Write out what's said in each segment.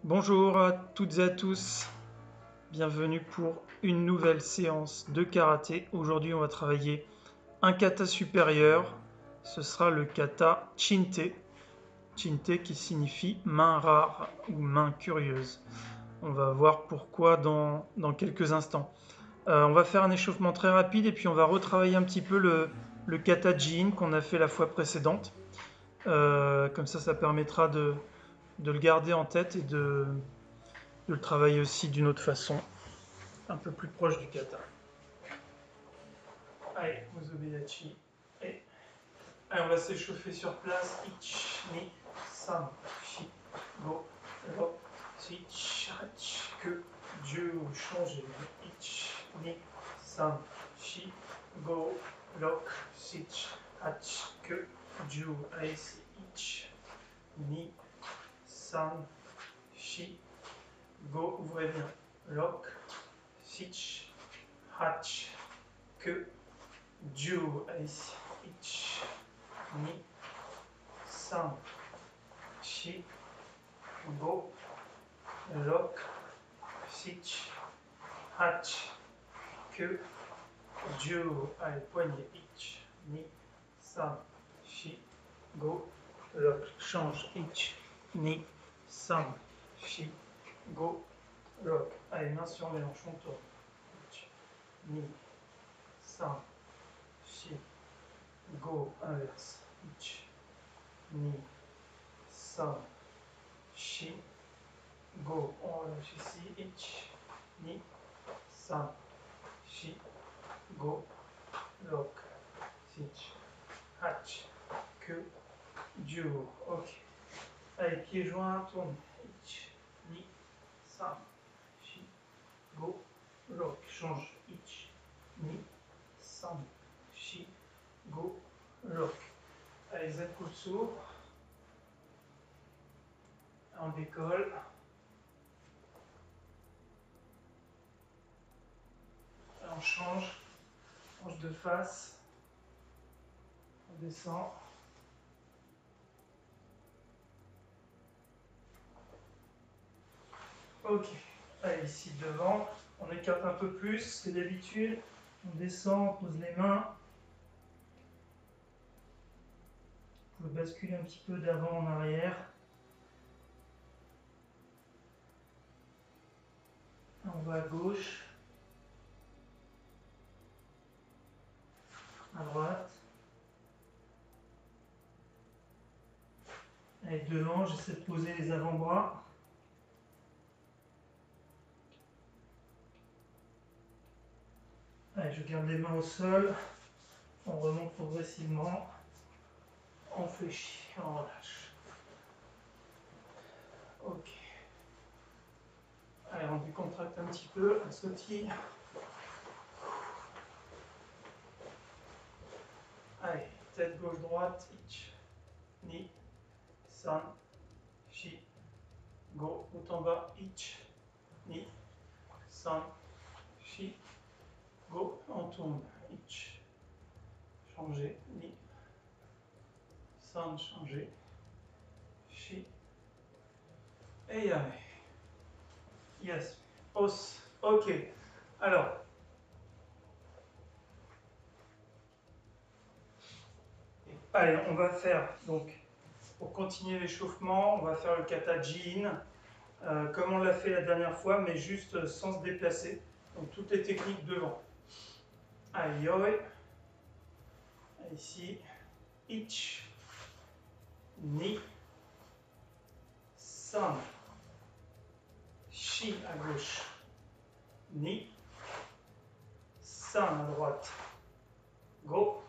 Bonjour à toutes et à tous, bienvenue pour une nouvelle séance de karaté. Aujourd'hui on va travailler un kata supérieur, ce sera le kata Chinte. Chinte qui signifie main rare ou main curieuse. On va voir pourquoi dans quelques instants. On va faire un échauffement très rapide et puis on va retravailler un petit peu le kata Jin qu'on a fait la fois précédente. Comme ça permettra de le garder en tête et de le travailler aussi d'une autre façon, un peu plus proche du kata. Allez, Muzobedachi. Et allez, on va s'échauffer sur place. Ich, ni, san, shi, go, ro, switch, hach, que, Dieu, changer. Ich, ni, san, shi, go, lock, switch, hach, que, Dieu. Allez, c'est ich, ni, san, shi, go, ouvrez bien. Lock, switch, hatch, que, Dieu, ici, ich, ni, san, shi, go, lock, switch, hatch, que, Dieu, allez, poignet, ich, ni, san, shi, go, lock, change, ich, ni, san, shi, go, lock. Allez, main sur les hanches, on tourne. Ich, ni, san, shi, go, inverse. Ich, ni, san, shi, go. On relâche ici. Ich, ni, san, shi, go, lock, switch, hatch, que, duo. Ok. Allez, pieds joints, tourne. Ich, ni, san, shi, go, lock. Change. Ich, ni, san, shi, go, lock. Allez, Zetputsu. On décolle. On change de face. On descend. Ok. Allez, ici devant. On écarte un peu plus que d'habitude. On descend, on pose les mains. Vous pouvez basculer un petit peu d'avant en arrière. On va à gauche. À droite. Allez, devant, j'essaie de poser les avant-bras. Allez, je garde les mains au sol. On remonte progressivement. On fléchit, on relâche. Ok. Allez, on décontracte un petit peu, on sautille. Allez, tête gauche-droite, ich, ni, san, shi, go, tout en bas, ich, ni, san, shi, go, on tourne, ich, changer, ni, san, changer, shi, et allez. Yes, os, ok. Alors, allez, on va faire, donc, pour continuer l'échauffement, on va faire le kata Jin, comme on l'a fait la dernière fois, mais juste sans se déplacer. Donc, toutes les techniques devant. Allez, yoi. Ici, ich, ni, san, shi à gauche, ni, san à droite, go,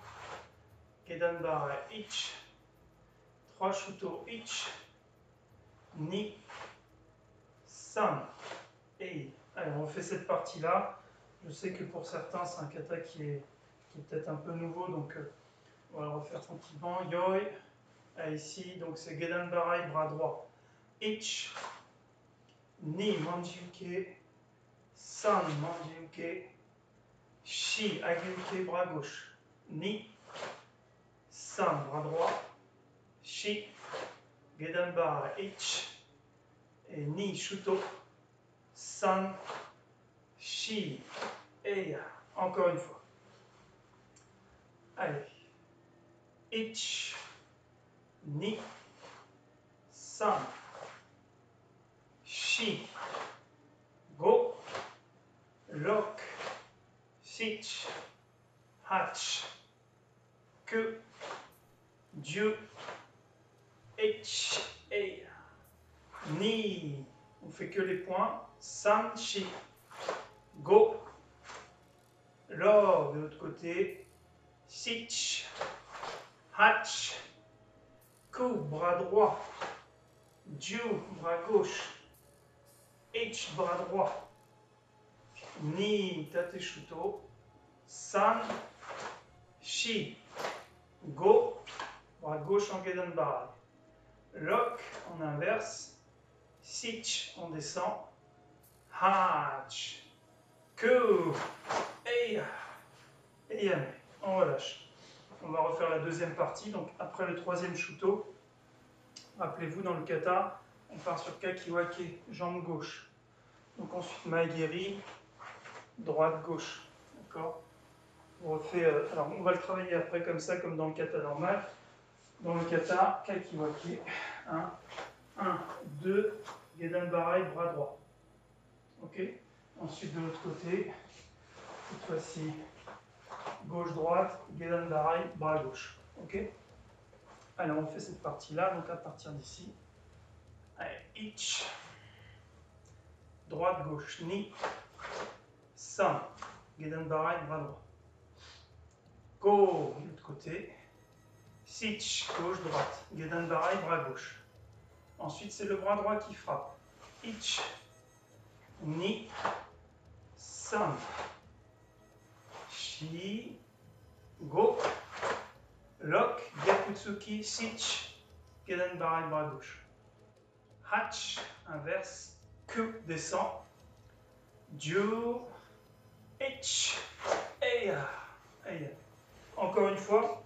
gedan bara, ich, 3 shuto, ich, ni, san, et allez, on fait cette partie-là. Je sais que pour certains, c'est un kata qui est peut-être un peu nouveau, donc on va le refaire tranquillement. Yoi, ici, donc c'est gedan bara, bras droit, ich, ni, manjiuke, san, manjiuke, shi, agyuke, bras gauche, ni, san, bras droit, shi, gedan bara, ich, et ni shuto, san, shi, eya. Encore une fois. Allez. Ich, ni, san, shi, go, lok, sich, hach, que, Dieu, ich, eya. Ni, on fait que les points, san, shi, go, lor de l'autre côté, sich, hach, ku, bras droit, Dieu, bras gauche, ich, bras droit, ni, tate shuto, san, shi, go, bras gauche en gedan barai, lok en inverse, sich on descend, hach, que, eya, eya, on relâche. On va refaire la deuxième partie, donc après le troisième shuto. Rappelez-vous, dans le kata, on part sur kakiwake, jambe gauche. Donc ensuite maegiri, droite-gauche. D'accord? On refait, alors on va le travailler après comme ça, comme dans le kata normal. Dans le kata, kakiwake, 1, 2, gedan barai, bras droit. Ok? Ensuite de l'autre côté, cette fois-ci, gauche-droite, gedan barai, bras gauche. Ok? Alors on fait cette partie-là, donc à partir d'ici. Allez, ich, droite-gauche, ni, san, gedan barai, bras droit. Go, de l'autre côté. Sich, gauche-droite, gedan barai, bras gauche. Ensuite, c'est le bras droit qui frappe. Ich, ni, san, shi, go, lok, gyakutsuki, sich, gedan barai, bras gauche. Hach, inverse, que, descend. Dieu, ich, eya, eya. Encore une fois.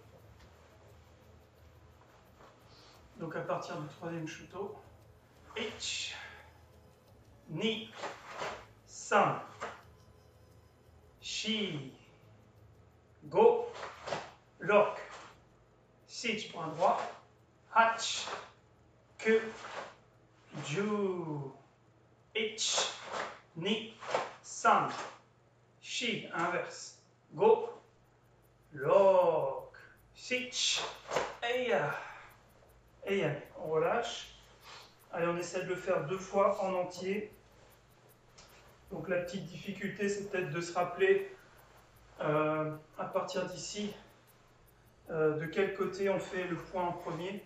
Donc à partir du troisième shuto, ich, ni, san, shi, go, lok, sich, bras droit, hach, que, ju, ich, ni, san, shi, inverse, go, lok, sich, eya. Et on relâche. Allez, on essaie de le faire 2 fois en entier. Donc la petite difficulté, c'est peut-être de se rappeler à partir d'ici de quel côté on fait le point en premier.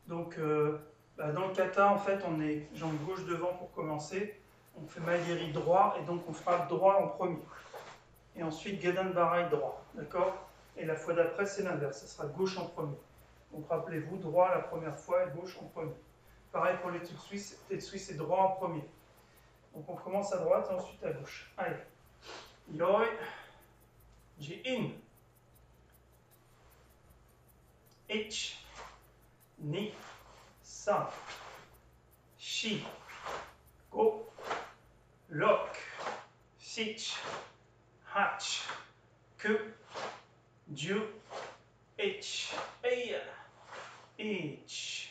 Donc dans le kata, en fait, on est jambe gauche devant pour commencer. On fait maegiri droit et donc on frappe droit en premier. Et ensuite gedan barai droit. D'accord? Et la fois d'après, c'est l'inverse. Ça sera gauche en premier. Donc rappelez-vous, droit la première fois et gauche en premier. Pareil pour les tetsui, c'est droit en premier. Donc on commence à droite et ensuite à gauche. Allez. Yoi, ji-in. Ich, ni, san, shi, go, lok, sich, hach, que, dieu, ich, eya. Ich,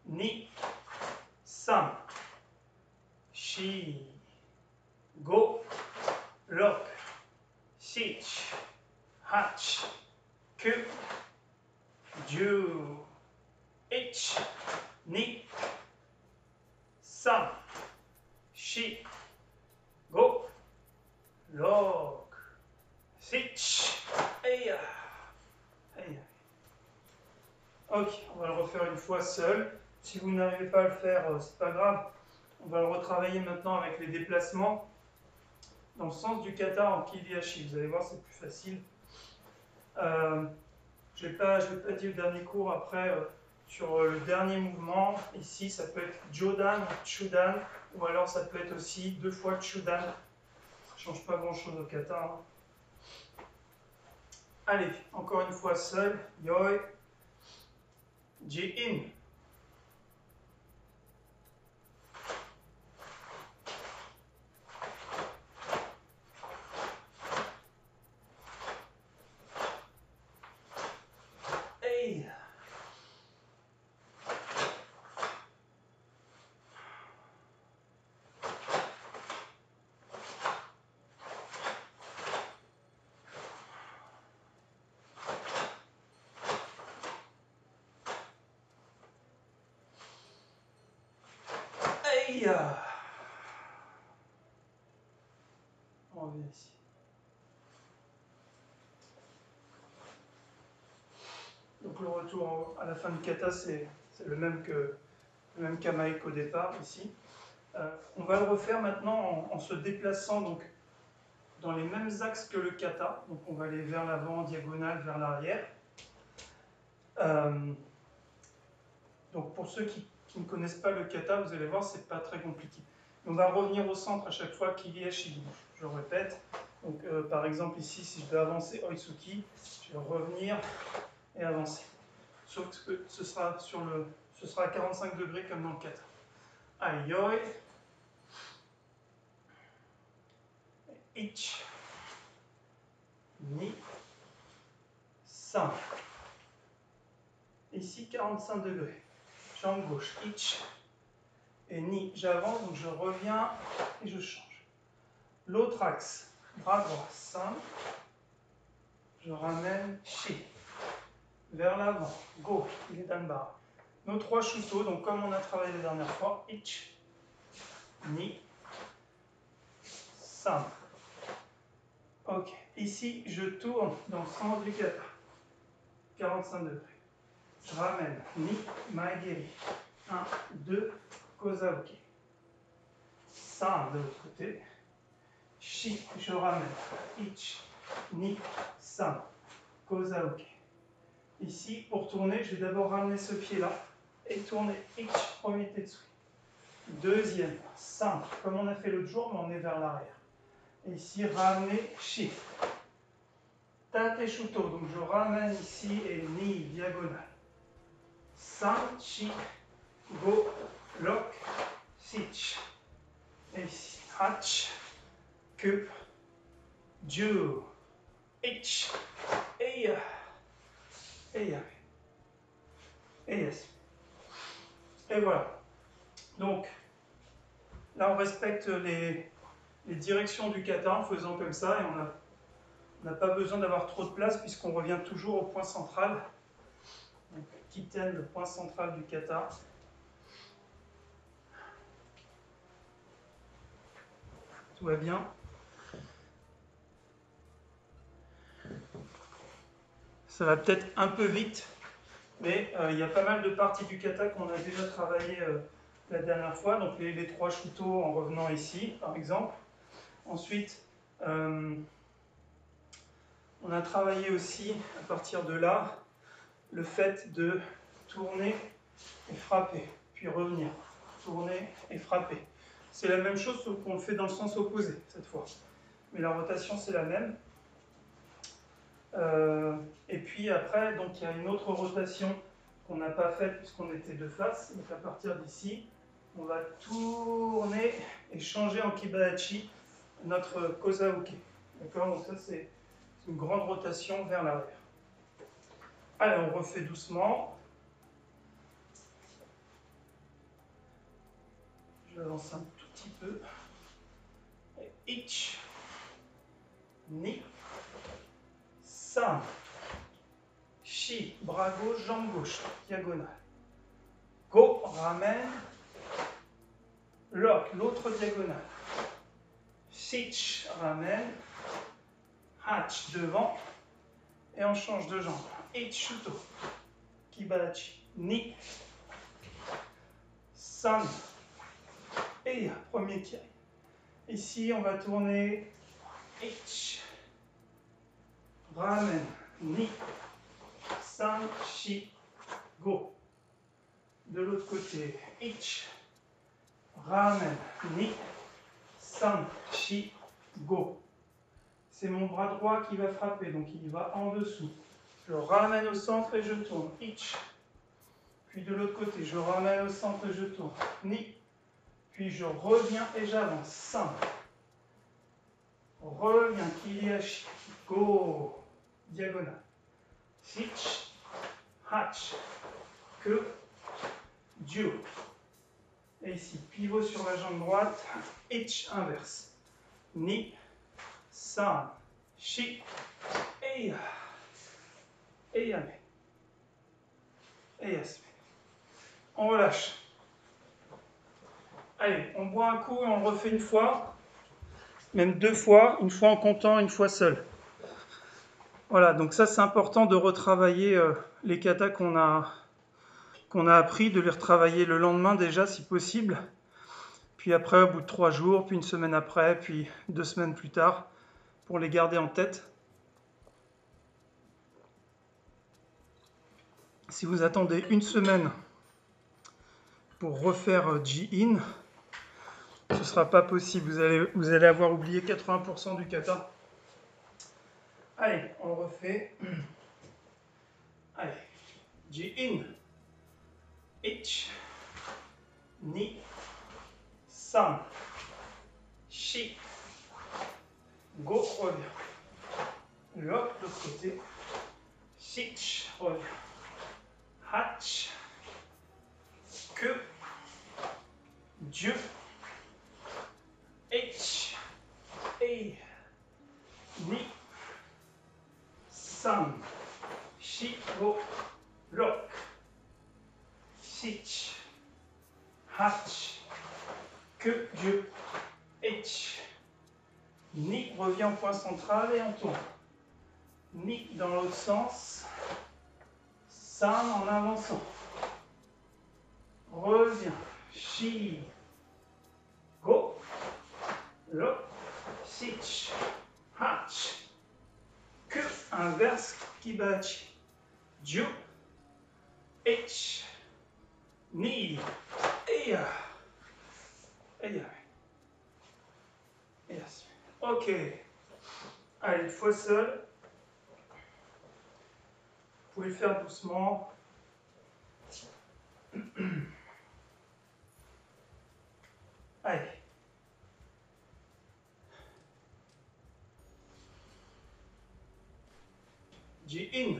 ni, san, shi, go, lok, sich, hach, que, dieu, ich, ni, san, shi, go, lok, sich, eya. Eya. Ok, on va le refaire une fois seul. Si vous n'arrivez pas à le faire, c'est pas grave. On va le retravailler maintenant avec les déplacements dans le sens du kata en kiriashi. Vous allez voir, c'est plus facile. Je vais pas dire le dernier cours après sur le dernier mouvement. Ici, ça peut être jodan, chudan, ou alors ça peut être aussi 2 fois chudan. Ça ne change pas grand-chose au kata. Hein. Allez, encore une fois seul. Yoi. Ji-in. Et on revient ici. Donc le retour à la fin du kata, c'est le même kamae qu'au départ ici. On va le refaire maintenant en se déplaçant donc dans les mêmes axes que le kata. Donc on va aller vers l'avant, diagonale, vers l'arrière. Donc pour ceux qui ne connaissent pas le kata, vous allez voir, c'est pas très compliqué. On va revenir au centre à chaque fois qu'il y a Shibu. Je répète. Donc par exemple ici, si je veux avancer Oitsuki, je vais revenir et avancer. Sauf que ce sera à 45 degrés comme dans le kata. Aïe, ich, ni, san. Ici 45 degrés. Jambe gauche, ich, et ni. J'avance, donc je reviens et je change. L'autre axe, bras droit, san. Je ramène shi. Vers l'avant, go, il est danbara. Nos 3 shuto, donc comme on a travaillé la dernière fois, ich, ni, san. Ok, ici je tourne dans le sens du kata, 45 degrés. Je ramène ni, maegiri, 1, 2, kozaoke. San de l'autre côté. Shi, je ramène, ich, ni, san, kozaoke. Ici, pour tourner, je vais d'abord ramener ce pied-là et tourner, ich, premier tetsui. Deuxième, san, comme on a fait l'autre jour, mais on est vers l'arrière. Et ici, ramener, shi. Tate shuto, donc je ramène ici et ni, diagonale. San, shi, go, lock, sich. Et ici, hach, ku, ju, ich, eya, eya, et yes. Et voilà. Donc, là, on respecte les directions du kata en faisant comme ça, et on n'a pas besoin d'avoir trop de place puisqu'on revient toujours au point central. Donc, kiten, le point central du kata. Tout va bien. Ça va peut-être un peu vite, mais il y a pas mal de parties du kata qu'on a déjà travaillé la dernière fois. Donc les 3 shuto en revenant ici, par exemple. Ensuite, on a travaillé aussi, à partir de là, le fait de tourner et frapper, puis revenir, tourner et frapper. C'est la même chose, sauf qu'on le fait dans le sens opposé, cette fois. Mais la rotation, c'est la même. Et puis après, donc il y a une autre rotation qu'on n'a pas faite puisqu'on était de face. Donc à partir d'ici, on va tourner et changer en kibadachi notre kozaoke. D'accord? Donc ça, c'est une grande rotation vers l'arrière. Allez, on refait doucement. Je vais avancer un tout petit peu. Et ich, ni, san, shi, bras gauche, jambe gauche, diagonale. Go, ramène, lock, l'autre diagonale. Sich, ramène, hatch, devant, et on change de jambe. Ichuto, kibadachi, ni, san, et premier kiri. Ici, on va tourner, ich, ramène, ni, san, shi, go. De l'autre côté, ich, ramène, ni, san, shi, go. C'est mon bras droit qui va frapper, donc il va en dessous. Je ramène au centre et je tourne, ich. Puis de l'autre côté, je ramène au centre et je tourne, ni. Puis je reviens et j'avance, san. Reviens, kiriashi, go. Diagonale. Sich, hatch, que, ju. Et ici, pivot sur la jambe droite, ich inverse. Ni, san, shi, eya. Eyame. Eyasme. On relâche. Allez, on boit un coup et on le refait une fois, même deux fois, une fois en comptant, une fois seul. Voilà, donc ça c'est important de retravailler les katas qu'on a appris, de les retravailler le lendemain déjà si possible, puis après au bout de 3 jours, puis une semaine après, puis 2 semaines plus tard, pour les garder en tête. Si vous attendez une semaine pour refaire Ji-In, ce ne sera pas possible, vous allez avoir oublié 80% du kata. Allez, on le refait. Allez, Ji-In. Ich, Ni, San, Shi, Go, revient. Le hop, de l'autre côté. Shich, revient. Hach, Que, Dieu, H, Ei, Ni, San, Shi, Go, Lock, Shich, Hach, Que, Dieu, H. Ni revient au point central et on tourne. Ni dans l'autre sens. San en avançant. Reviens. Shi. Go. Lo. Sich. Hach. Que. Inverse. Kibachi. Ju. H. Ni. Eya. Eya. Yes. Ok. Allez, une fois seul. Vous pouvez le faire doucement. Allez. Ji-In.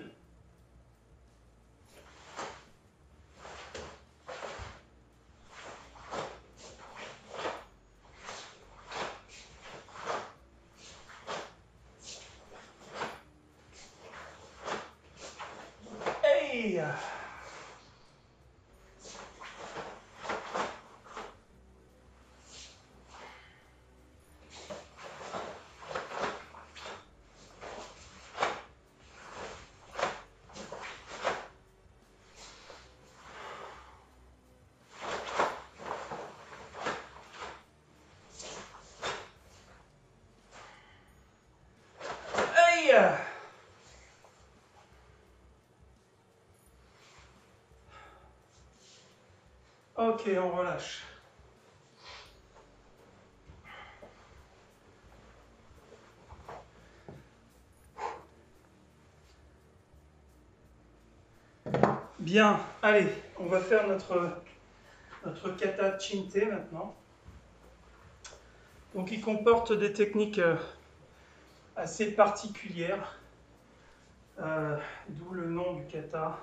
Hey. Hey. Ok, on relâche. Bien, allez, on va faire notre kata Chinte maintenant. Donc il comporte des techniques assez particulières, d'où le nom du kata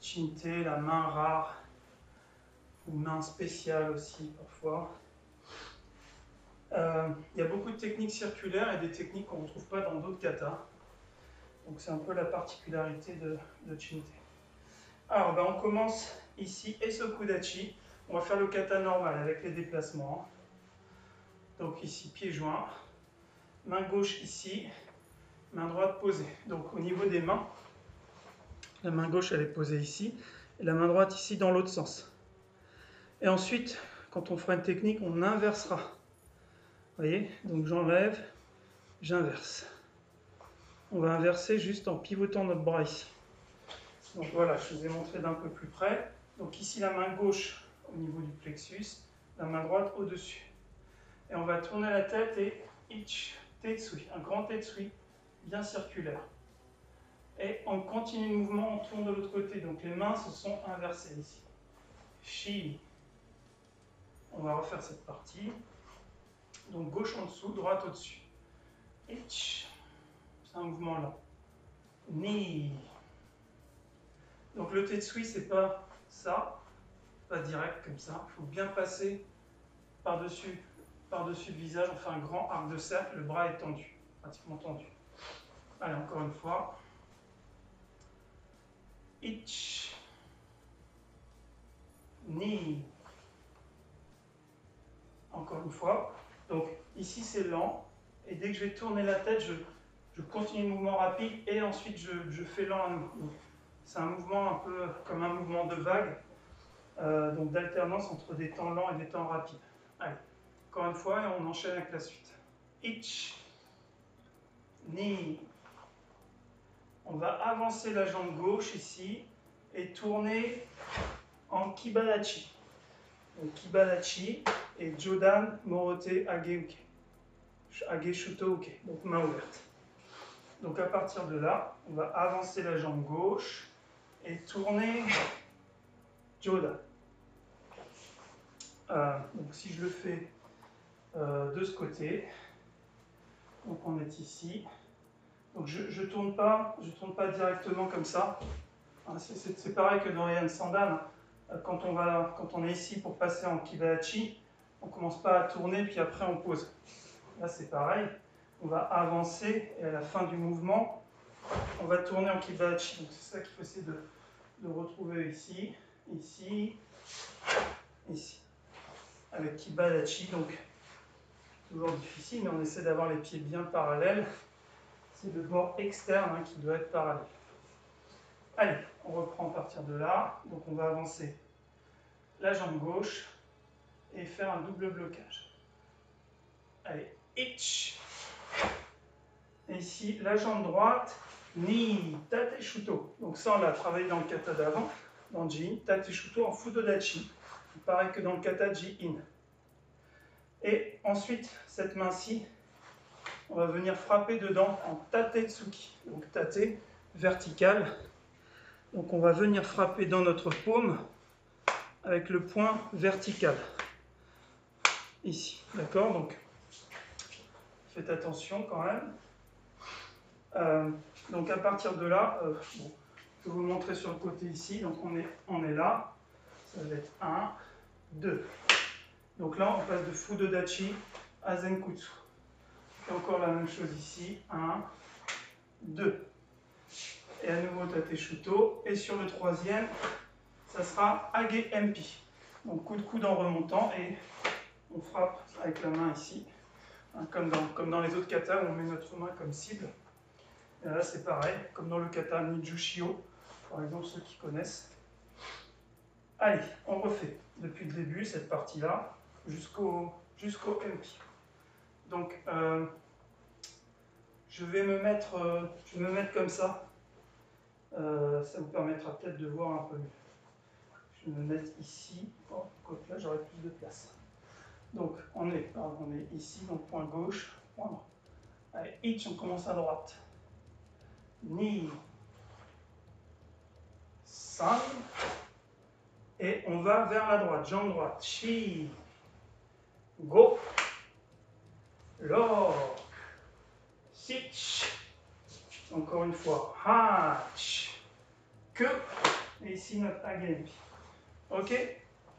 Chinte, la main rare, ou main spéciale aussi parfois. Il y a beaucoup de techniques circulaires et des techniques qu'on ne retrouve pas dans d'autres katas. Donc c'est un peu la particularité de Chinte. Alors ben, on commence ici, Esokudachi. On va faire le kata normal avec les déplacements. Donc ici, pieds joints. Main gauche ici, main droite posée. Donc au niveau des mains, la main gauche elle est posée ici, et la main droite ici dans l'autre sens. Et ensuite, quand on fera une technique, on inversera. Vous voyez? Donc j'enlève, j'inverse. On va inverser juste en pivotant notre bras ici. Donc voilà, je vous ai montré d'un peu plus près. Donc ici la main gauche au niveau du plexus, la main droite au-dessus. Et on va tourner la tête et ich, tetsui, un grand tetsui bien circulaire. Et on continue le mouvement, on tourne de l'autre côté. Donc les mains se sont inversées ici. Shi. On va refaire cette partie. Donc gauche en dessous, droite au-dessus. Ich. C'est un mouvement lent. Ni. Donc le tetsui, c'est pas ça, pas direct comme ça. Il faut bien passer par-dessus le visage. On fait un grand arc de cercle, le bras est tendu, pratiquement tendu. Allez, encore une fois. Ich. Ni. une fois. Donc ici c'est lent, et dès que je vais tourner la tête, je continue le mouvement rapide, et ensuite je fais lent à nouveau. C'est un mouvement un peu comme un mouvement de vague, donc d'alternance entre des temps lents et des temps rapides. Allez, encore une fois, et on enchaîne avec la suite. Ich, ni. On va avancer la jambe gauche ici, et tourner en Kibadachi. Donc Kibadachi et Jodan Morote Age Uke. Age Shuto Uke, donc main ouverte. Donc à partir de là, on va avancer la jambe gauche et tourner Jodan. Donc si je le fais de ce côté, donc on est ici. Donc je tourne pas directement comme ça. C'est pareil que dans les handstandan. Quand on est ici pour passer en Kibadachi, on ne commence pas à tourner puis après on pose. Là c'est pareil, on va avancer et à la fin du mouvement, on va tourner en Kibadachi. Donc c'est ça qu'il faut essayer de retrouver ici, ici, ici. Avec Kibadachi, donc toujours difficile, mais on essaie d'avoir les pieds bien parallèles. C'est le bord externe qui doit être parallèle. Allez, on reprend à partir de là. Donc on va avancer la jambe gauche et faire un double blocage. Allez, ich. Et ici, la jambe droite, ni, tate shuto. Donc ça, on l'a travaillé dans le kata d'avant, dans Ji-in, tate shuto en fudodachi. Pareil que dans le kata Ji-in. Et ensuite, cette main-ci, on va venir frapper dedans en tate-tsuki. Donc tate, vertical. Donc on va venir frapper dans notre paume avec le point vertical. Ici, d'accord? Donc faites attention quand même. Donc à partir de là, bon, je vais vous le montrer sur le côté ici. Donc on est là. Ça va être 1, 2. Donc là, on passe de Fudodachi à Zenkutsu. Et encore la même chose ici. 1, 2. Et à nouveau Tate Shuto. Et sur le troisième, ça sera Age Empi. Donc coup de coude en remontant et on frappe avec la main ici. Comme dans les autres katas où on met notre main comme cible. Et là c'est pareil, comme dans le kata Nijushio, par exemple ceux qui connaissent. Allez, on refait depuis le début cette partie-là jusqu'au Empi. Donc je vais me mettre comme ça. Ça vous permettra peut-être de voir un peu mieux. Je vais me mettre ici. Oh, là j'aurai plus de place. Donc on est ici, donc point gauche, point droit. Allez, ich, on commence à droite. Ni, san, et on va vers la droite, jambe droite. Shi, go, lock, sich, encore une fois, hach, que, et ici notre agempi. Ok?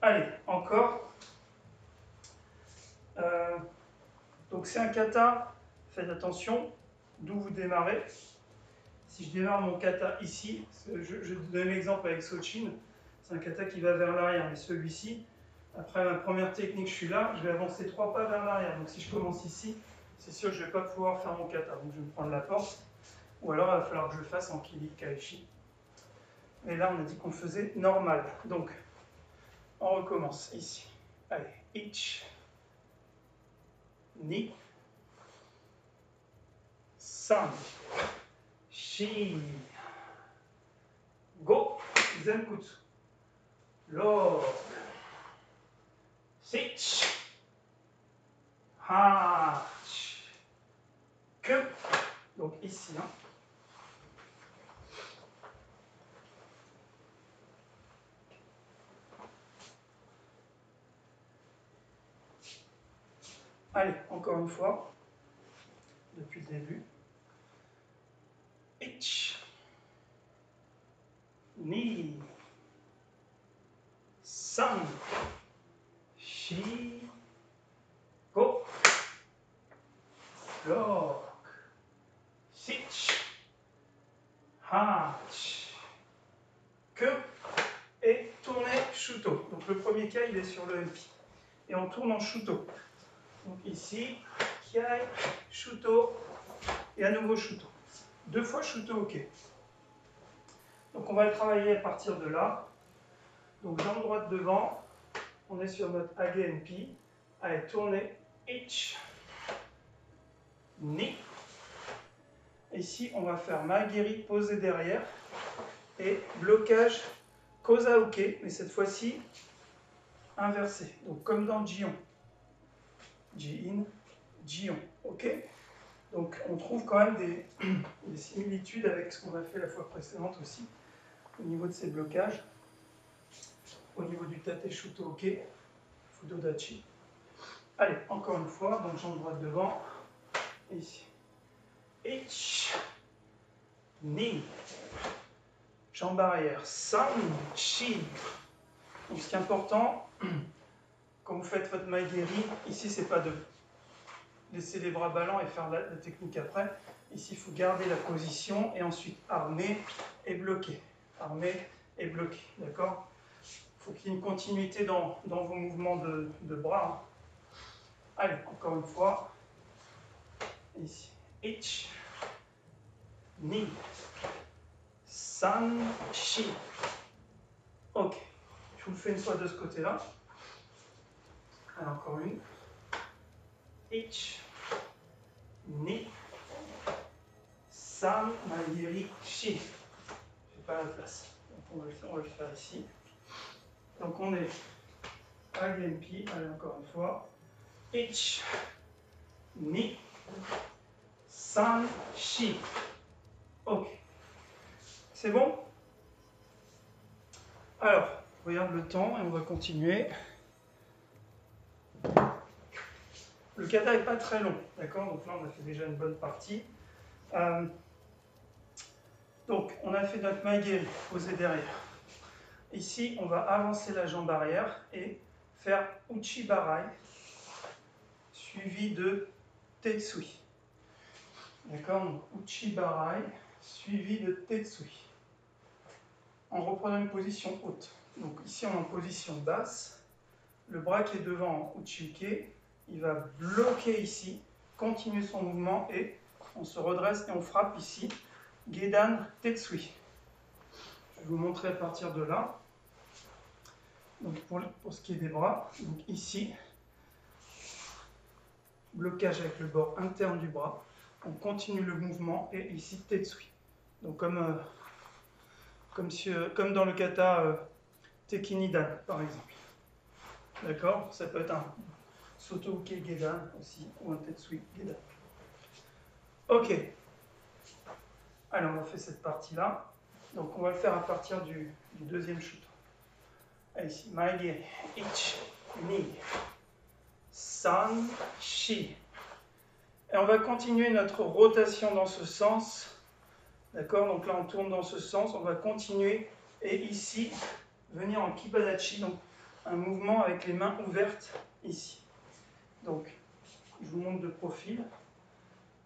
Allez, encore. Donc c'est un kata, faites attention, d'où vous démarrez. Si je démarre mon kata ici, je donne l'exemple avec Sochin, c'est un kata qui va vers l'arrière, mais celui-ci, après ma première technique, je suis là, je vais avancer 3 pas vers l'arrière. Donc si je commence ici, c'est sûr que je ne vais pas pouvoir faire mon kata. Donc je vais me prendre la porte, ou alors il va falloir que je le fasse en Kili Kaishi. Et là, on a dit qu'on faisait normal. Donc, on recommence ici. Allez, ich, ni, san, shi, go, zenkutsu, lock, sich, hach, que. Donc ici, Allez, encore une fois, depuis le début. Ich, ni, san, shi, go, lock, sich, hach, que, et tourner shuto. Donc le premier cas, il est sur le Empi. Et on tourne en shuto. Donc ici, Kiai, Shuto, et à nouveau Shuto. 2 fois Shuto, ok. Donc on va le travailler à partir de là. Donc jambe droite devant, on est sur notre AGNP. Allez, tournez, ich, ni. Ici, on va faire Maigiri posé derrière et blocage Kosa-uke, mais cette fois-ci inversé. Donc comme dans Jion. Ji-in, Jion. Ok? Donc on trouve quand même des similitudes avec ce qu'on a fait la fois précédente aussi, au niveau de ces blocages, au niveau du Tate Shuto Ok, Fudodachi. Allez, encore une fois, donc jambe droite devant, ici. Ich, ni, jambe arrière, san, shi. Donc ce qui est important, quand vous faites votre maigiri, ici c'est pas de laisser les bras ballants et faire la technique après. Ici, il faut garder la position et ensuite armer et bloquer. Armer et bloquer, d'accord? Il faut qu'il y ait une continuité dans vos mouvements de bras. Allez, encore une fois. Ici. Ich, ni, san, shi. Ok. Je vous le fais une fois de ce côté-là. Allez, encore une. Ich, ni, san, maigiri, shi. J'ai pas la place. Donc on va le faire ici. Donc on est AGNP, allez encore une fois. Ich, ni, san, shi. Ok. C'est bon? Alors, on regarde le temps et on va continuer. Le kata n'est pas très long, d'accord? Donc là, on a fait déjà une bonne partie. Donc, on a fait notre maigiri posé derrière. Ici, on va avancer la jambe arrière et faire Uchibarai, suivi de Tetsui. D'accord? Donc, Uchibarai, suivi de Tetsui. En reprenant une position haute. Donc ici, on est en position basse. Le bras qui est devant en Uchiuke, il va bloquer ici, continuer son mouvement et on se redresse et on frappe ici. Gedan Tetsui. Je vais vous montrer à partir de là. Donc pour ce qui est des bras, donc ici, blocage avec le bord interne du bras. On continue le mouvement et ici Tetsui. Donc comme dans le kata Tekinidan par exemple. D'accord? Ça peut être un Soto-uke Gedan aussi, ou un Tetsui Gedan. Ok. Alors on a fait cette partie-là. Donc on va le faire à partir du deuxième shoot. Ici, Maigiri, Ich, Ni, San, Shi. Et on va continuer notre rotation dans ce sens. D'accord? Donc là on tourne dans ce sens, on va continuer. Et ici, venir en Kibadachi, donc un mouvement avec les mains ouvertes ici. Donc, je vous montre de profil.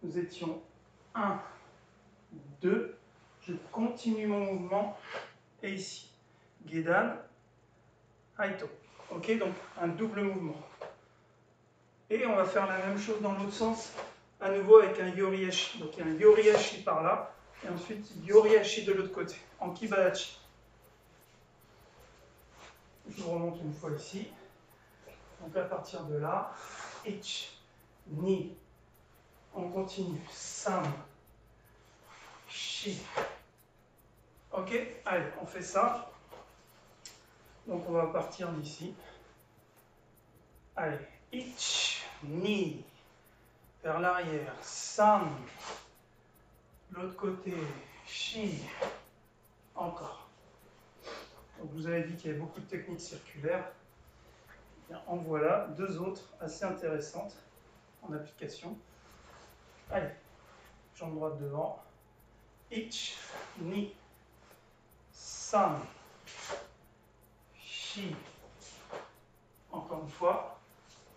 Nous étions 1, 2, je continue mon mouvement, et ici, Gedan, Aito. Ok, donc un double mouvement. Et on va faire la même chose dans l'autre sens, à nouveau avec un Yoriashi. Donc il y a un Yoriashi par là, et ensuite Yoriashi de l'autre côté, en Kibadachi. Je vous remonte une fois ici. Donc à partir de là, Ich, Ni, on continue, San, Shi. Ok, allez, on fait ça. Donc on va partir d'ici. Allez, Ich, Ni, vers l'arrière, San, l'autre côté, Shi, encore. Donc vous avez dit qu'il y avait beaucoup de techniques circulaires. Bien, en voilà deux autres assez intéressantes en application. Allez, jambe droite devant. Ich, Ni, San, Shi. Encore une fois,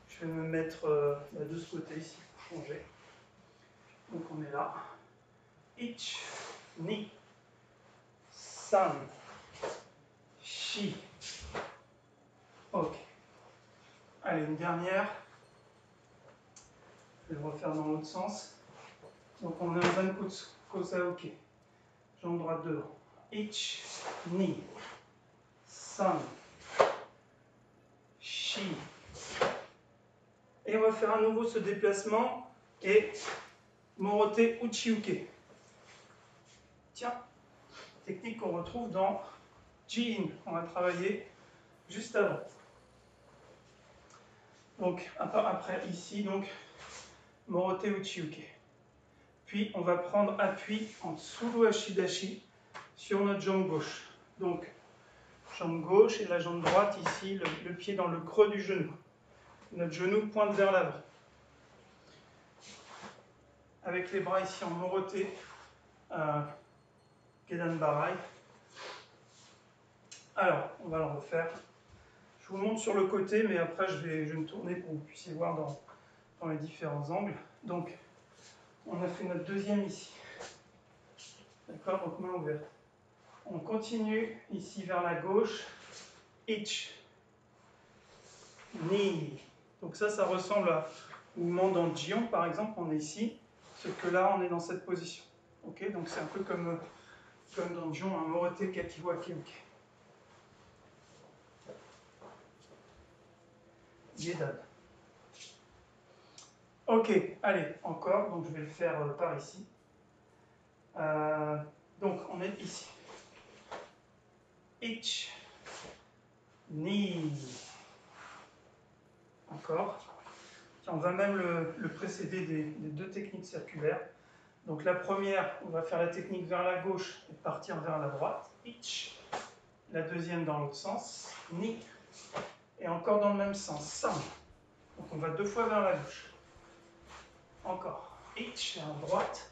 je vais me mettre de ce côté ici pour changer. Donc on est là. Ich, Ni, San, Shi. Ok. Allez, une dernière. Je vais le refaire dans l'autre sens. Donc on est en Zanko-Saoke. Jambe droite devant. Ich, ni, san, shi. Et on va faire à nouveau ce déplacement et morote uchiuke. Tiens, technique qu'on retrouve dans Ji-in. On va travailler juste avant. Donc après ici, donc morote uchiuke. Puis on va prendre appui en tsuru ashidashi sur notre jambe gauche. Donc jambe gauche et la jambe droite ici, le pied dans le creux du genou. Notre genou pointe vers l'avant. Avec les bras ici en morote, Gedan Barai. Alors, on va le refaire. Je vous montre sur le côté, mais après je vais me tourner pour que vous puissiez voir dans les différents angles. Donc, on a fait notre deuxième ici. D'accord, donc main ouverte. On continue ici vers la gauche. Ich. Ni. Donc ça ressemble au mouvement dans Jion, par exemple, on est ici. Sauf que là, on est dans cette position. Ok, donc c'est un peu comme dans Jion, un morote kakiwa keuke. Gedan. Ok, allez, encore, donc je vais le faire par ici. Donc on est ici. Ich, ni. Encore. Tiens, on va même le précéder des deux techniques circulaires. Donc la première, on va faire la technique vers la gauche et partir vers la droite. Ich. La deuxième dans l'autre sens. Ni. Et encore dans le même sens. San. Donc on va deux fois vers la gauche. Encore. Ich vers la droite.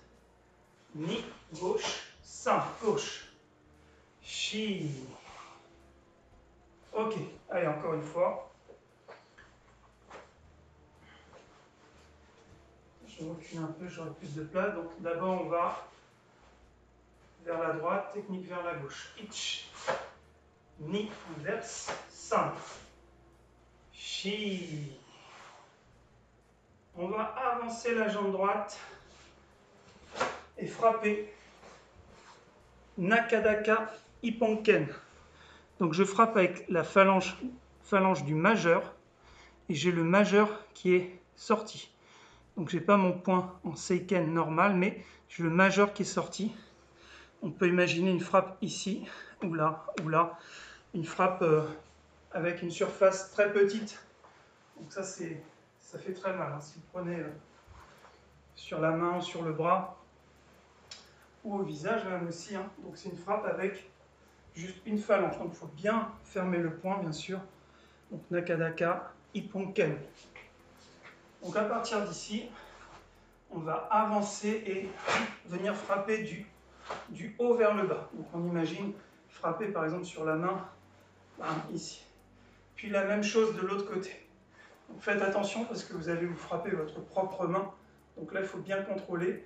Ni. Gauche. San. Gauche. Shi. Ok. Allez, encore une fois. Je recule un peu, j'aurai plus de place. Donc d'abord on va vers la droite, technique vers la gauche. Ich, ni, inverse, san, shi. On va avancer la jambe droite et frapper Nakadaka Ipponken. Donc je frappe avec la phalange du majeur et j'ai le majeur qui est sorti. Donc j'ai pas mon point en seiken normal, mais j'ai le majeur qui est sorti. On peut imaginer une frappe ici, ou là, une frappe avec une surface très petite. Donc ça fait très mal. Hein. Si vous prenez sur la main, sur le bras, ou au visage même aussi. Hein. Donc c'est une frappe avec juste une phalange. Donc il faut bien fermer le poing, bien sûr. Donc Nakadaka Ipponken. Donc à partir d'ici, on va avancer et venir frapper du haut vers le bas. Donc on imagine frapper par exemple sur la main, ici. Puis la même chose de l'autre côté. Donc faites attention parce que vous allez vous frapper votre propre main. Donc là il faut bien contrôler.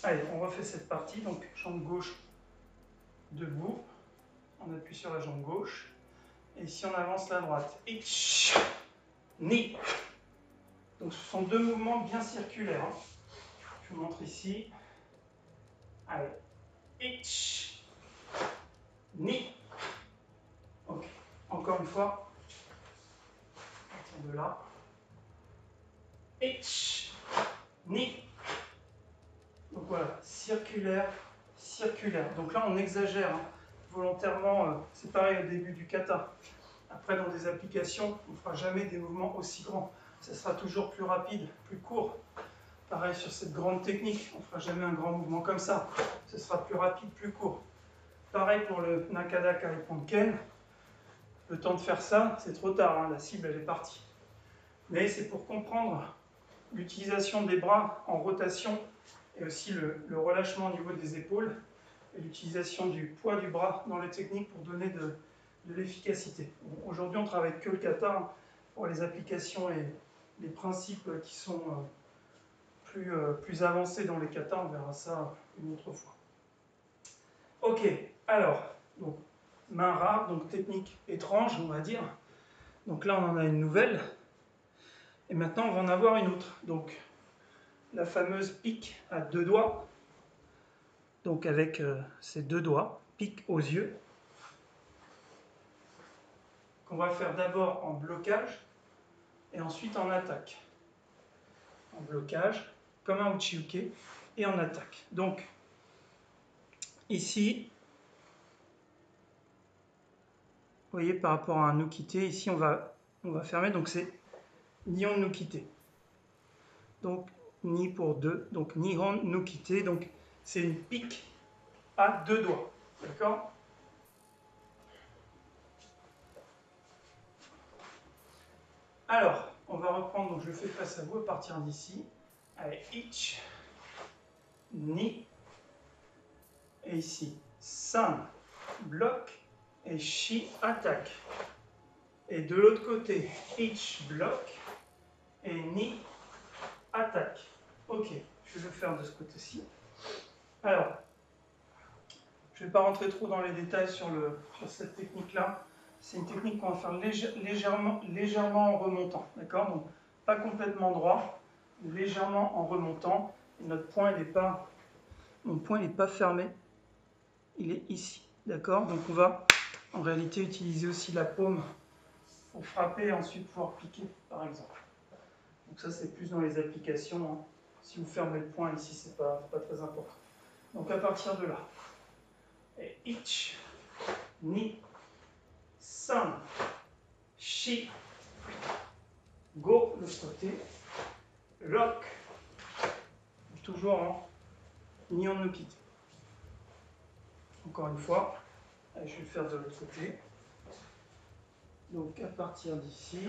Allez, on refait cette partie. Donc jambe gauche debout. On appuie sur la jambe gauche. Et ici on avance la droite. Ich, ni. Donc ce sont deux mouvements bien circulaires. Hein. Je vous montre ici. Allez. Ich, ni. Ok. Encore une fois. À partir de là. Ich, ni. Donc voilà, circulaire, circulaire. Donc là on exagère. Hein. Volontairement, c'est pareil au début du kata. Après dans des applications, on ne fera jamais des mouvements aussi grands. Ça sera toujours plus rapide, plus court. Pareil sur cette grande technique, on ne fera jamais un grand mouvement comme ça. Ce sera plus rapide, plus court. Pareil pour le Nakadaka Ipponken. Le temps de faire ça, c'est trop tard, hein, la cible elle est partie. Mais c'est pour comprendre l'utilisation des bras en rotation et aussi le relâchement au niveau des épaules et l'utilisation du poids du bras dans les techniques pour donner de l'efficacité. Bon, aujourd'hui, on travaille que le kata hein, pour les applications et les principes qui sont plus avancés dans les katas. On verra ça une autre fois. Ok, alors, donc, main rare, donc technique étrange, on va dire. Donc là, on en a une nouvelle. Et maintenant, on va en avoir une autre. Donc, la fameuse pique à 2 doigts. Donc, avec ces 2 doigts, pique aux yeux. Qu'on va faire d'abord en blocage et ensuite en attaque. En blocage, comme un uchi-uke, et en attaque. Donc, ici, vous voyez, par rapport à un nukite, ici, on va fermer. Donc, c'est Nihon nukite. Donc, ni pour 2. Donc, Nihon nukite. Donc, c'est une pique à 2 doigts. D'accord? Alors, on va reprendre. Donc, je le fais face à vous à partir d'ici. Allez, ich, ni. Et ici, san, bloc. Et shi, attaque. Et de l'autre côté, ich, bloc. Et ni, attaque. Ok, je vais le faire de ce côté-ci. Alors, je ne vais pas rentrer trop dans les détails sur cette technique-là. C'est une technique qu'on va faire légèrement en remontant. D'accord? Donc, pas complètement droit, légèrement en remontant. Et notre point, mon point, il n'est pas fermé. Il est ici. D'accord? Donc, on va en réalité utiliser aussi la paume pour frapper et ensuite pouvoir piquer, par exemple. Donc, ça, c'est plus dans les applications. Hein. Si vous fermez le point ici, c'est pas très important. Donc, à partir de là. Et ich, ni, san, shi, go, le côté, rock, toujours en Nihon nukite. Encore une fois, allez, je vais le faire de l'autre côté. Donc à partir d'ici,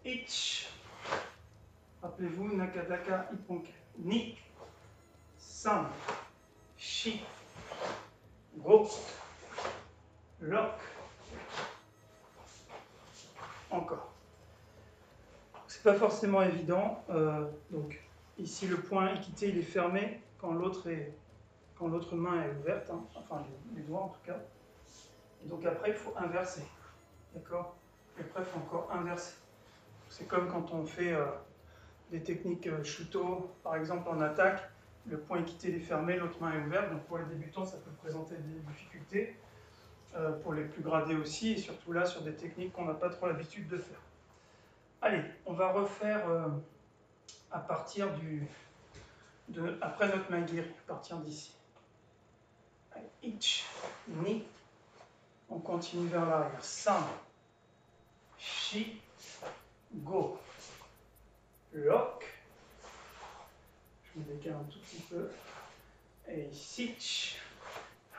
ich, rappelez-vous, nakataka ipponkai, ni, san, shi, go, rock, encore. C'est pas forcément évident. Donc ici le point ikite il est fermé quand l'autre main est ouverte, hein, enfin les doigts en tout cas. Et donc après il faut inverser, d'accord? Et après il faut encore inverser. C'est comme quand on fait des techniques shuto, par exemple en attaque, le point ikite il est fermé, l'autre main est ouverte. Donc pour les débutants ça peut présenter des difficultés. Pour les plus gradés aussi, et surtout là sur des techniques qu'on n'a pas trop l'habitude de faire. Allez, on va refaire à partir après notre magiri, à partir d'ici. Ich, ni, on continue vers l'arrière. San, shi, go, lock, je me décale un tout petit peu, et sich,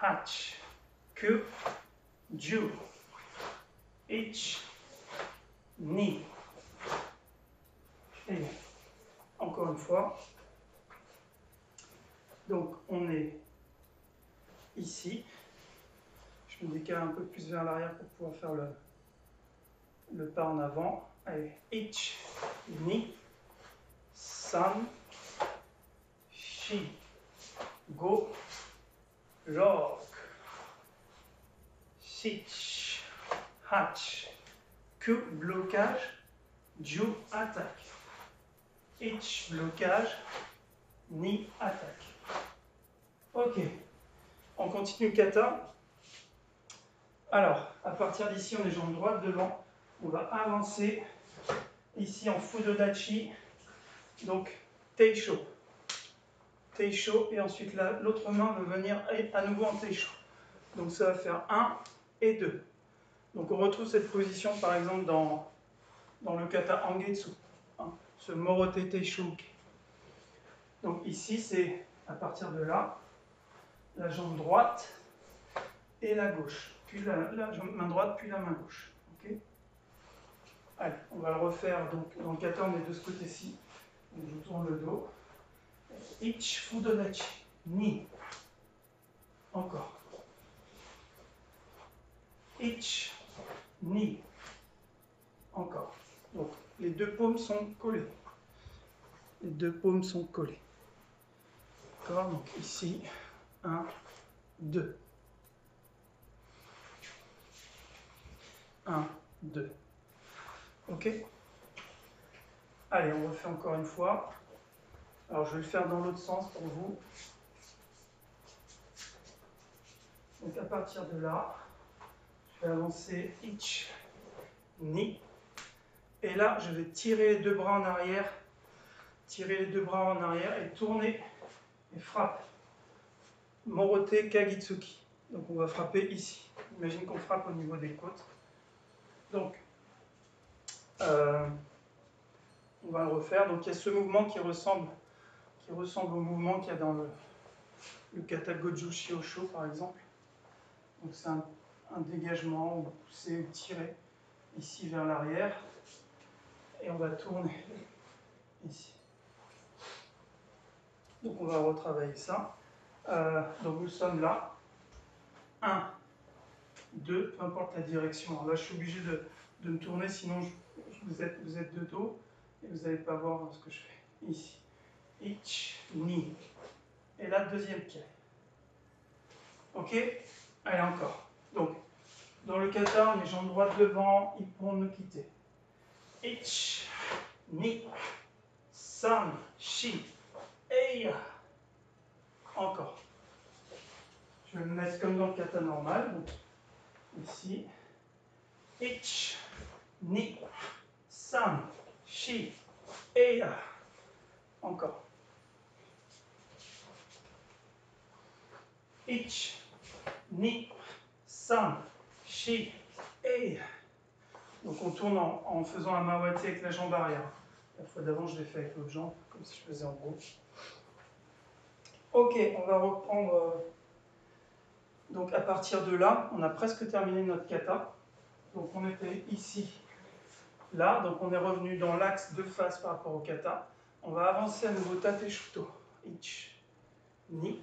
hach, ku, ju, ich, ni. Et encore une fois, donc on est ici, je me décale un peu plus vers l'arrière pour pouvoir faire le pas en avant. Allez, ich, ni, san, shi, go, rock, sich, hach, ku, blocage, ju, attaque. Ich, blocage, ni, attaque. Ok, on continue kata. Alors, à partir d'ici, on est jambe droite devant. On va avancer ici en Fudodachi. Donc, Teisho. Teisho, et ensuite l'autre main va venir à nouveau en Teisho. Donc, ça va faire 1 et 2. Donc, on retrouve cette position, par exemple, dans le kata Angetsu. Ce Morote Teisho-uke. Donc ici, c'est à partir de là, la jambe droite et la gauche. Puis la main droite, puis la main gauche. Okay, allez, on va le refaire. Donc, dans le kata, on est de ce côté-ci. Donc, je tourne le dos. Ich, Fudodachi, ni. Encore. Ich, ni. Encore. Donc, les deux paumes sont collées. Les deux paumes sont collées. D'accord? Donc ici, 1, 2. 1, 2. Ok? Allez, on refait encore une fois. Alors, je vais le faire dans l'autre sens pour vous. Donc, à partir de là, je vais avancer ich, ni. Et là, je vais tirer les deux bras en arrière. Tirer les deux bras en arrière et tourner et frappe. Morote Kagitsuki. Donc, on va frapper ici. Imagine qu'on frappe au niveau des côtes. Donc, on va le refaire. Donc, il y a ce mouvement qui ressemble au mouvement qu'il y a dans le kata Goju Shiosho, par exemple. Donc, c'est un dégagement, ou pousser ou tirer ici vers l'arrière. Et on va tourner ici. Donc, on va retravailler ça. Donc, nous sommes là. 1, 2, peu importe la direction. Alors là, je suis obligé de me tourner, sinon vous êtes de dos et vous n'allez pas voir ce que je fais. Ici. Ich, ni. Et là, deuxième pied. Ok? Allez, encore. Donc, dans le kata, les jambes droites devant, ippon no kite. Ich, ni, san, shi, eia. Encore. Je vais me mettre comme dans le kata normal. Donc, ici. Ich, ni, san, shi, eia. Encore. Ich, ni, san, shi, eia. Donc on tourne en faisant un mawati avec la jambe arrière. La fois d'avant, je l'ai fait avec l'autre jambe, comme si je faisais en gros. Ok, on va reprendre. Donc à partir de là, on a presque terminé notre kata. Donc on était ici, là. Donc on est revenu dans l'axe de face par rapport au kata. On va avancer à nouveau tate shuto. Ich, ni.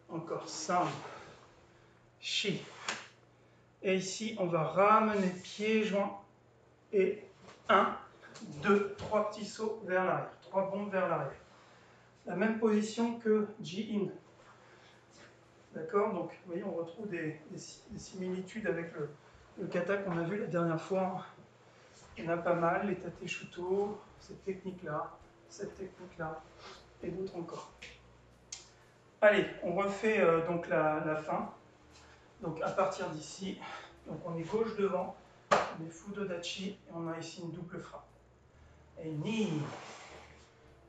Encore san, shi. Et ici, on va ramener pieds joints. Et 1, 2, 3 petits sauts vers l'arrière. 3 bombes vers l'arrière. La même position que Ji-in. D'accord? Donc, vous voyez, on retrouve des similitudes avec le kata qu'on a vu la dernière fois. Il y en a pas mal, les tate shuto, cette technique-là, et d'autres encore. Allez, on refait donc la fin. Donc, à partir d'ici, donc on est gauche devant, on est Fudodachi, et on a ici une double frappe. Et ni,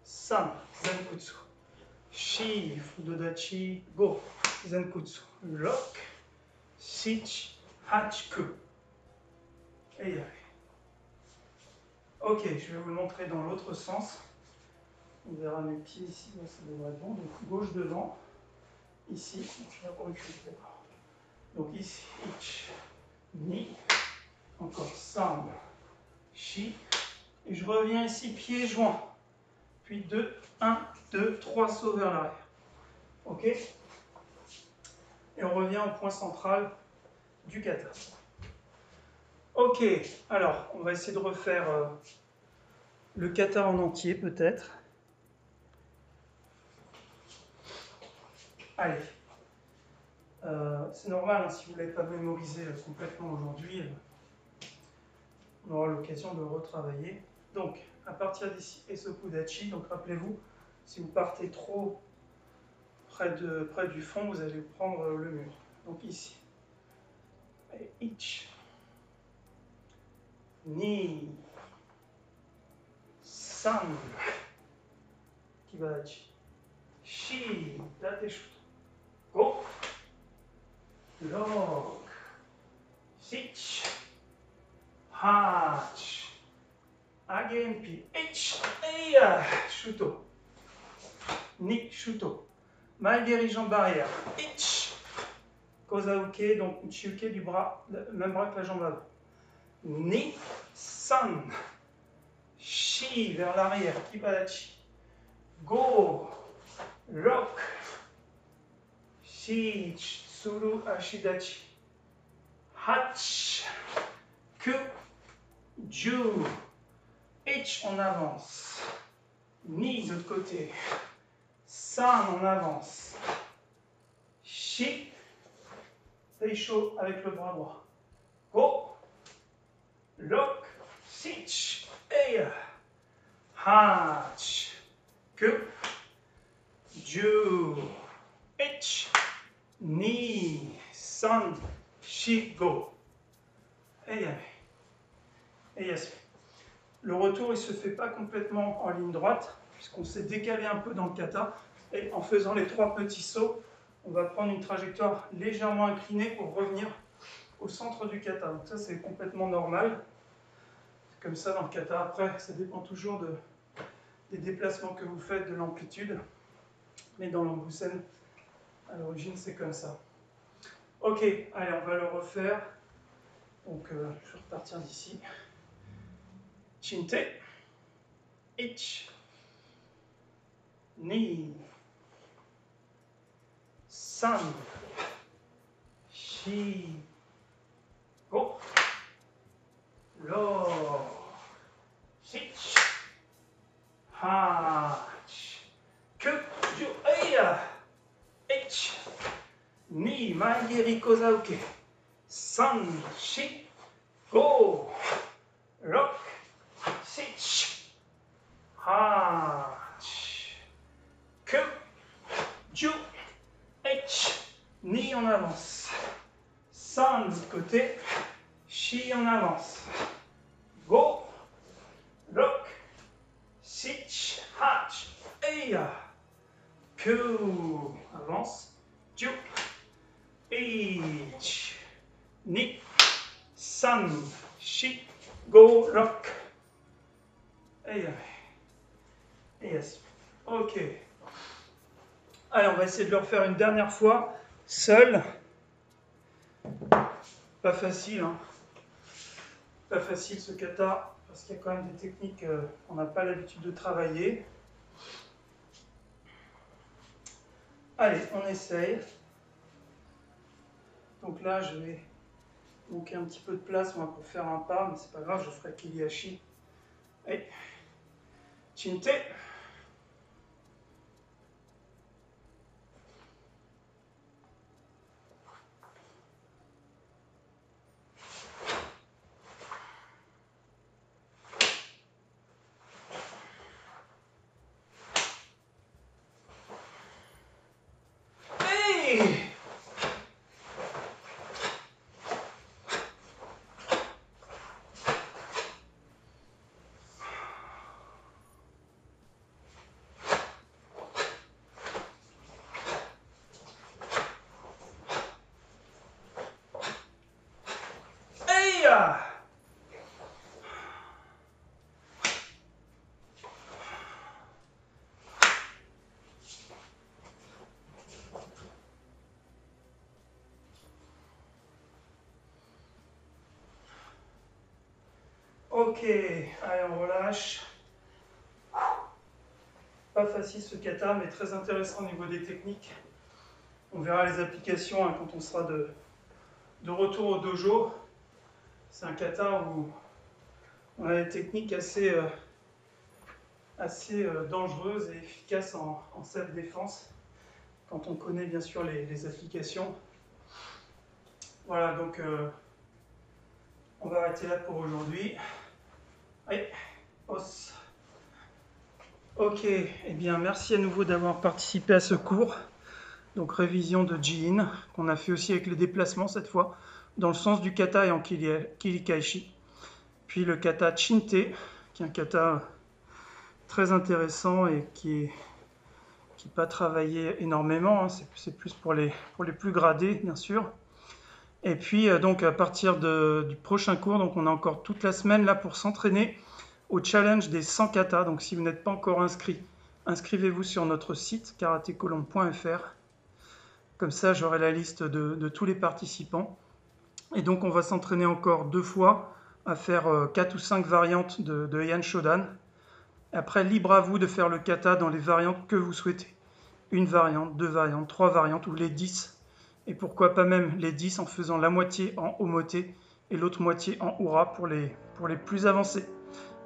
san, zenkutsu. Shi, Fudodachi, go, zenkutsu. Lock, sich, hachiku. Et ok, je vais vous le montrer dans l'autre sens. On verra mes pieds ici, là, ça devrait être bon. Donc gauche devant, ici, je vais reculer d'abord. Donc ici, ich, ni, encore san, shi, et je reviens ici, pieds joints. Puis 2, 1, 2, 3 sauts vers l'arrière. Ok? Et on revient au point central du kata. Ok, alors on va essayer de refaire le kata en entier peut-être. Allez. C'est normal, hein, si vous ne l'avez pas mémorisé complètement aujourd'hui, on aura l'occasion de le retravailler. Donc, à partir d'ici, Esokudachi, donc rappelez-vous, si vous partez trop près du fond, vous allez prendre le mur. Donc ici. Et ich, ni, san, kibachi, shi, tate shuto, go, lock, sich, hach, again, puis ich, eia, shuto, ni, shuto, mal dirige en barrière, ich, kozauke, donc uchiuke du bras, le même bras que la jambe avant, ni, san, shi vers l'arrière, kibadachi, go, lock, shi, tsuru, ashidachi, hach, ku, ju, ich, on avance, ni de l'autre côté, san, on avance, shi, seisho avec le bras droit, go, lock, sich, eia, Hach. Que. Ju. Ich. Ni. San. Shi. Go. Et yes. Le retour, il ne se fait pas complètement en ligne droite, puisqu'on s'est décalé un peu dans le kata. Et en faisant les 3 petits sauts, on va prendre une trajectoire légèrement inclinée pour revenir au centre du kata. Donc ça, c'est complètement normal. C'est comme ça dans le kata. Après, ça dépend toujours des déplacements que vous faites, de l'amplitude. Mais dans l'ambusen, à l'origine, c'est comme ça. Ok, allez, on va le refaire. Donc, je vais repartir d'ici. Chinte. Ich. Ni. San. Shi. Go. Lo. Sich. Hach. Que. Ju. Eia. Ich. Ni. Mai. Rikoza. Ok. San. Shi. Go. Rock. Sich. Hach. Que. Ju. H. Ni en avance. San de l'autre côté. Shi en avance. Go. Rock. Sich. Hatch. Eia. Que. Avance. Ju. H. Ni. San. Shi. Go. Rock. Eia. Yes. Ok. Allez, on va essayer de le refaire une dernière fois, seul. Pas facile, hein. Pas facile ce kata, parce qu'il y a quand même des techniques qu'on n'a pas l'habitude de travailler. Allez, on essaye. Donc là, je vais manquer un petit peu de place moi, pour faire un pas, mais c'est pas grave, je ferai Kiriashi. Allez, Chinte. Ok, allez on relâche. Pas facile ce kata, mais très intéressant au niveau des techniques. On verra les applications hein, quand on sera de retour au dojo. C'est un kata où on a des techniques assez dangereuses et efficaces en self-défense, quand on connaît bien sûr les applications. Voilà, donc on va arrêter là pour aujourd'hui. Allez, os. Ok, eh bien merci à nouveau d'avoir participé à ce cours. Donc révision de Ji-In, qu'on a fait aussi avec les déplacements cette fois, dans le sens du kata et en Kirikaishi. Puis le kata Chinte, qui est un kata très intéressant et qui n'est pas travaillé énormément, hein. C'est plus pour les plus gradés bien sûr. Et puis donc à partir du prochain cours, donc on a encore toute la semaine là pour s'entraîner au challenge des 100 katas. Donc si vous n'êtes pas encore inscrit, inscrivez-vous sur notre site karatecolombe.fr. Comme ça j'aurai la liste de tous les participants. Et donc on va s'entraîner encore 2 fois à faire 4 ou 5 variantes de Heian Shodan. Après, libre à vous de faire le kata dans les variantes que vous souhaitez. 1 variante, 2 variantes, 3 variantes ou les 10. Et pourquoi pas même les 10 en faisant la moitié en omote et l'autre moitié en ura pour les plus avancés.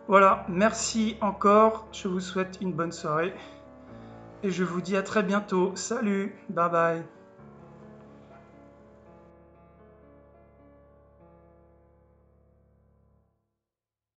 Voilà, merci encore, je vous souhaite une bonne soirée et je vous dis à très bientôt. Salut, bye bye.